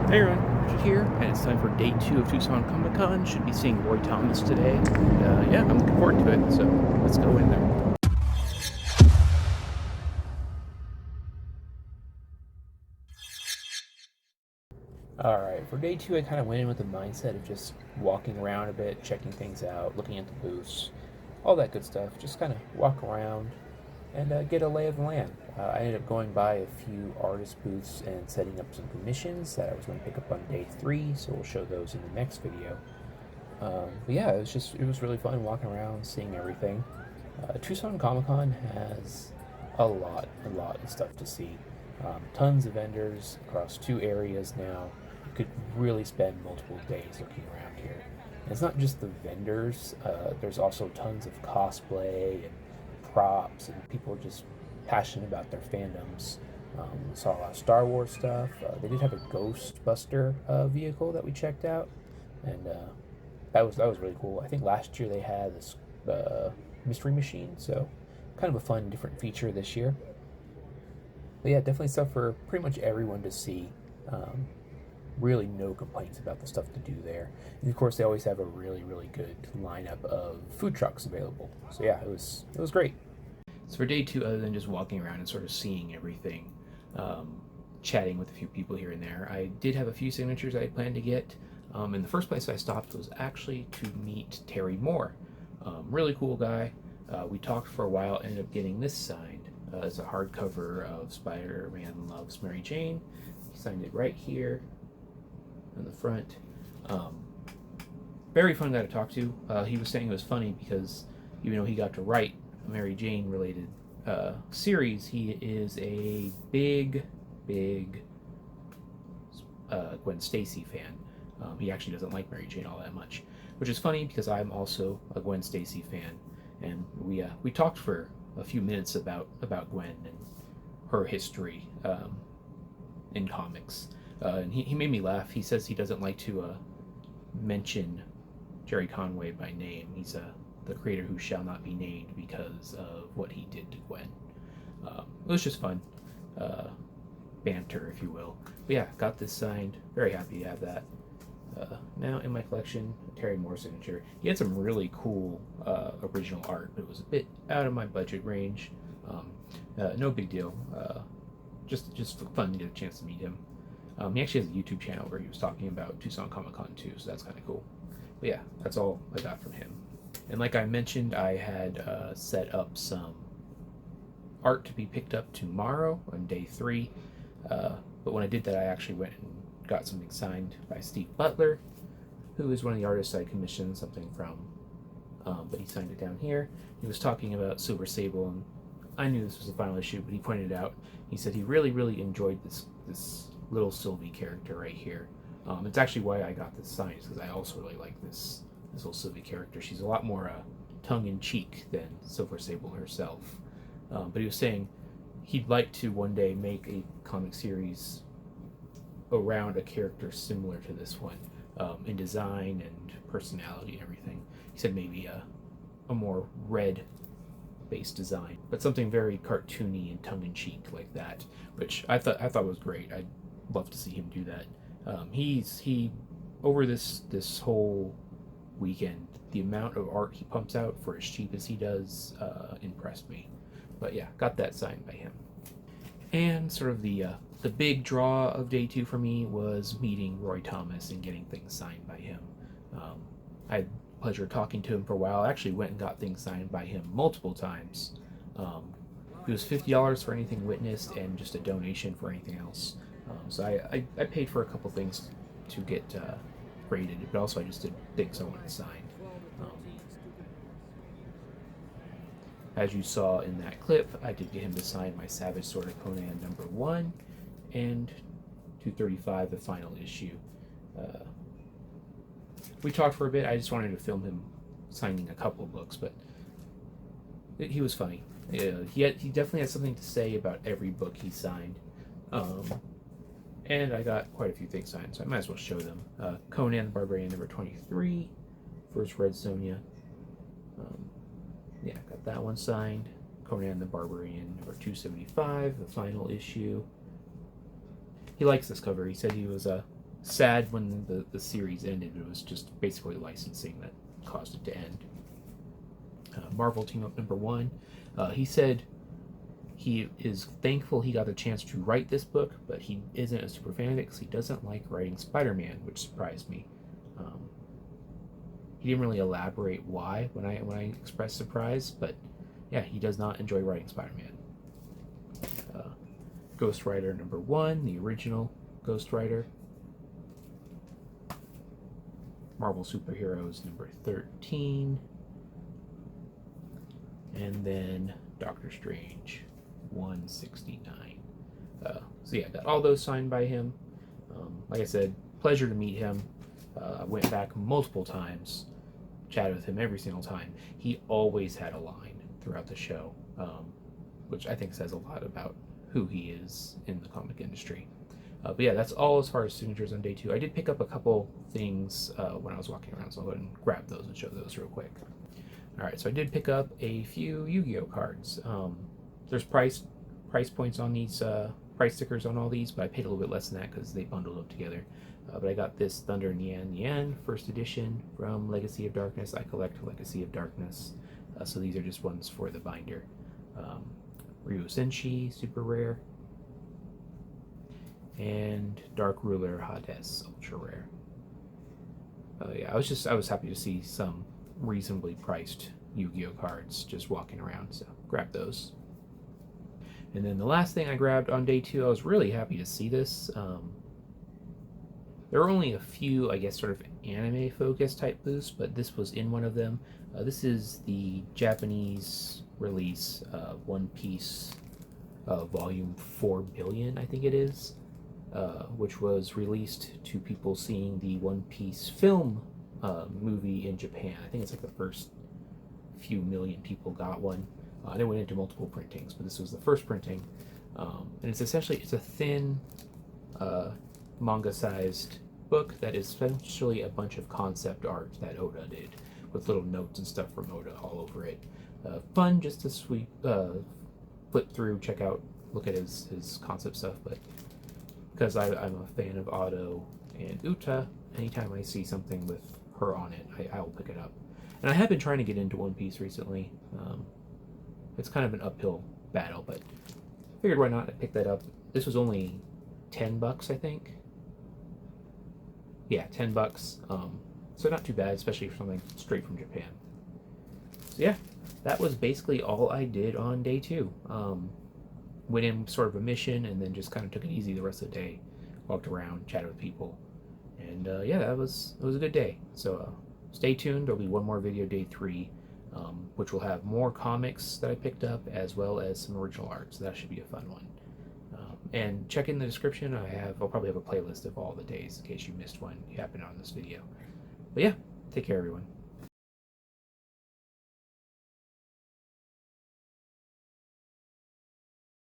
Hey everyone, Richard here, and it's time for day 2 of Tucson Comic-Con. Should be seeing Roy Thomas today, and yeah, I'm looking forward to it, so let's go in there. Alright, for day 2 I kind of went in with the mindset of just walking around a bit, checking things out, looking at the booths, all that good stuff. Just kind of walk around and get a lay of the land. I ended up going by a few artist booths and setting up some commissions that I was going to pick up on day 3, so we'll show those in the next video. But yeah, it was really fun walking around, seeing everything. Tucson Comic-Con has a lot of stuff to see. Tons of vendors across 2 areas now. You could really spend multiple days looking around here. And it's not just the vendors. There's also tons of cosplay and props, and people are just passionate about their fandoms. Saw a lot of Star Wars stuff. They did have a Ghostbuster vehicle that we checked out, and that was really cool. I think last year they had this mystery machine, so kind of a fun, different feature this year. But yeah, definitely stuff for pretty much everyone to see. Really no complaints about the stuff to do there. And of course, they always have a really good lineup of food trucks available. So yeah, it was great. So for day 2, other than just walking around and sort of seeing everything, chatting with a few people here and there, I did have a few signatures I planned to get. And the first place I stopped was actually to meet Terry Moore. Really cool guy. We talked for a while, ended up getting this signed as a hardcover of Spider-Man Loves Mary Jane. He signed it right here on the front. Very fun guy to talk to. He was saying it was funny because even though he got to write a Mary Jane related series, he is a big Gwen Stacy fan. He actually doesn't like Mary Jane all that much, which is funny because I'm also a Gwen Stacy fan, and we talked for a few minutes about Gwen and her history in comics. And he made me laugh. He says he doesn't like to mention Jerry Conway by name. He's the creator who shall not be named because of what he did to Gwen. It was just fun. Banter, if you will. But yeah, got this signed. Very happy to have that. Now in my collection, Terry Moore signature. He had some really cool original art, but it was a bit out of my budget range. No big deal. Just fun to get a chance to meet him. He actually has a YouTube channel where he was talking about Tucson Comic-Con too, so that's kind of cool. But yeah, that's all I got from him. And like I mentioned, I had set up some art to be picked up tomorrow on day 3. But when I did that, I actually went and got something signed by Steve Butler, who is one of the artists I commissioned something from. But he signed it down here. He was talking about Silver Sable, and I knew this was the final issue, but he pointed it out. He said he really enjoyed this little Sylvie character right here. It's actually why I got this signed, because I also really like this little Sylvie character. She's a lot more tongue-in-cheek than Silver Sable herself. But he was saying he'd like to one day make a comic series around a character similar to this one, in design and personality and everything. He said maybe a more red-based design, but something very cartoony and tongue-in-cheek like that, which I thought was great. I'd love to see him do that. He over this whole weekend, the amount of art he pumps out for as cheap as he does impressed me. But yeah, got that signed by him. And sort of the big draw of day 2 for me was meeting Roy Thomas and getting things signed by him. I had the pleasure of talking to him for a while. I actually went and got things signed by him multiple times. It was $50 for anything witnessed and just a donation for anything else. So I paid for a couple things to get graded, but also I just did things I wanted signed. As you saw in that clip, I did get him to sign my Savage Sword of Conan #1 and 235, the final issue. We talked for a bit. I just wanted to film him signing a couple of books, but he was funny. He definitely had something to say about every book he signed. And I got quite a few things signed, so I might as well show them. Conan the Barbarian #23, First Red Sonja. Yeah, got that one signed. Conan the Barbarian #275, the final issue. He likes this cover. He said he was sad when the series ended. It was just basically licensing that caused it to end. Marvel Team Up #1. He said he is thankful he got the chance to write this book, but he isn't a super fan of it because he doesn't like writing Spider-Man, which surprised me. He didn't really elaborate why when I expressed surprise, but yeah, he does not enjoy writing Spider-Man. Ghost Rider #1, the original Ghost Rider. Marvel Superheroes #13. And then Doctor Strange 169. So yeah, got all those signed by him. Like I said, pleasure to meet him. I went back multiple times, chatted with him every single time. He always had a line throughout the show, which I think says a lot about who he is in the comic industry. But yeah, that's all as far as signatures on day 2. I did pick up a couple things when I was walking around, so I'll go ahead and grab those and show those real quick. Alright, so I did pick up a few Yu-Gi-Oh cards. There's price points on these, price stickers on all these, but I paid a little bit less than that because they bundled up together. But I got this Thunder Nian first edition from Legacy of Darkness. I collect Legacy of Darkness, so these are just ones for the binder. Ryu Senshi, super rare. And Dark Ruler Hades, ultra rare. Yeah, I was happy to see some reasonably priced Yu-Gi-Oh cards just walking around, so grab those. And then the last thing I grabbed on day 2, I was really happy to see this. There were only a few, I guess, sort of anime focused type booths, but this was in one of them. This is the Japanese release, One Piece Volume 4 Billion, I think it is, which was released to people seeing the One Piece film movie in Japan. I think it's like the first few million people got one. They went into multiple printings, but this was the first printing. And it's a thin manga-sized book that is essentially a bunch of concept art that Oda did, with little notes and stuff from Oda all over it. Fun just to flip through, check out, look at his concept stuff, but because I'm a fan of Otto and Uta, anytime I see something with her on it, I will pick it up. And I have been trying to get into One Piece recently. It's kind of an uphill battle, but I figured why not? I picked that up. This was only $10, I think. Yeah, $10. So not too bad, especially for something straight from Japan. So yeah, that was basically all I did on day 2. Went in sort of a mission and then just kind of took it easy the rest of the day. Walked around, chatted with people, and yeah, it was a good day. So stay tuned. There'll be one more video, day 3, which will have more comics that I picked up as well as some original art. So that should be a fun one. And check in the description. I'll probably have a playlist of all the days in case you missed one you happened on this video. But yeah, take care, everyone.